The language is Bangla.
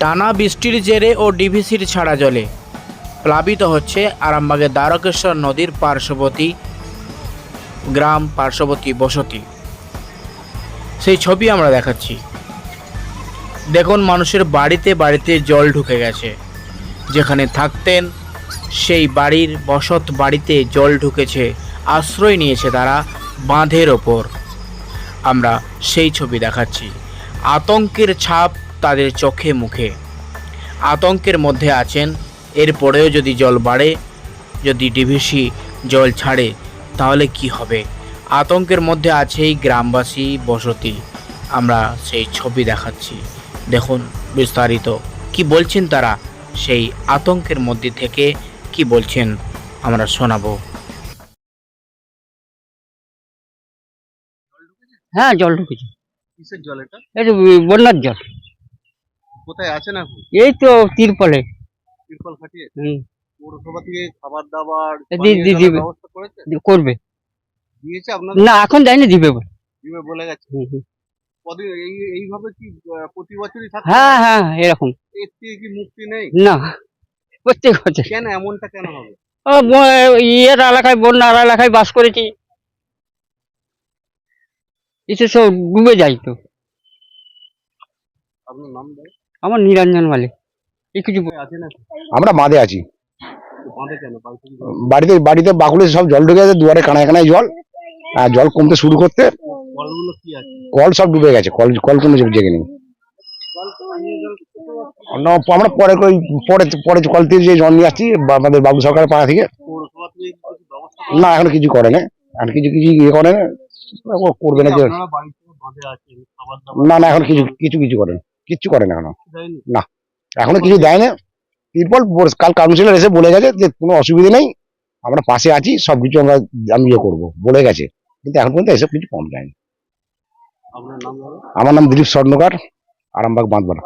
টানা বৃষ্টির জেরে ও ডিভিসির ছাড়া জলে প্লাবিত হচ্ছে আরামবাগের দ্বারকেশ্বর নদীর পার্শ্ববর্তী গ্রাম, পার্শ্ববর্তী বসতি। সেই ছবি আমরা দেখাচ্ছি। দেখুন, মানুষের বাড়িতে বাড়িতে জল ঢুকে গেছে। যেখানে থাকতেন সেই বাড়ির বসত বাড়িতে জল ঢুকেছে। আশ্রয় নিয়েছে তারা বাঁধের ওপর। আমরা সেই ছবি দেখাচ্ছি। আতঙ্কের ছাপ তাদের চোখে মুখে। আতঙ্কের মধ্যে আছেন। এরপরেও যদি জল বাড়ে, যদি ডিভিসি জল ছাড়ে, তাহলে কি হবে? আতঙ্কের মধ্যে আছে এই গ্রামবাসী বসতি। আমরা সেই ছবি দেখাচ্ছি। দেখুন বিস্তারিত কি বলছেন তারা, সেই আতঙ্কের মধ্যে থেকে কি বলছেন আমরা শোনাবো। হ্যাঁ, জল ঢুকেছে। কিসের জল এটা? এটা বন্যার জল। কোথায় আছেন এখন? এই তো তিরপলে। তিরপল খাটিয়ে? হুম, পৌরসভা থেকে খাবার দাবার দিবে। ব্যবস্থা করেছে? করবে দিয়েছে আপনাদের? না, এখন যায়নি, দিবে বলে। দিবে বলে গেছে। কদিন এইভাবে কি প্রতি বছরই থাকে? হ্যাঁ হ্যাঁ, এরকম। এর থেকে কি মুক্তি নেই? না, প্রত্যেক বছর। কেন এমনটা কেন হবে? ইয়ের এলাকায়, বন্যার এলাকায় বাস করেছি, এসে সব ডুবে যায় তো। আপনার নাম দেয়? আমার নিরঞ্জন মালিক। এই কিছু আছেন এখন? আমরা বাঁধে আছি। বাঁধে কেন? বাড়িতে কি জল? বাড়িতে বাড়িতে বাকুলে সব জল ঢুকে গেছে, দুয়ারে কানায় কানায় জল। আর জল কমতে শুরু করতে কলগুলো কি আছে? কল সব ডুবে গেছে। কল কল কোনো জেগে নেই। আমরা পরে পরে পরে কল থেকে যে জল নিয়ে আসছি আমাদের বাবু সরকারের পাড়া থেকে। পৌরসভা থেকে কিছু ব্যবস্থা না, এখন কিছু করে না। এখন কিছু কিছু ইয়ে করে না, করবে না যে। আপনারা বাড়িতে বাঁধে আছেন, খাবার দাবার না না, এখন কিছু কিছু কিছু করে না, কিচ্ছু করে না এখনো। দেয়নি? না, এখনো কিছু দেয় না। তিরপল কাল কাউন্সিলর এসে বলে গেছে যে কোনো অসুবিধা নেই, আমরা পাশে আছি, সবকিছু আমি ইয়ে করবো বলে গেছে, কিন্তু এখন পর্যন্ত এসব কিছু কম দেয়নি। আপনার নাম? আমার নাম দিলীপ স্বর্ণকার, আরামবাগ বাঁধবাড়া।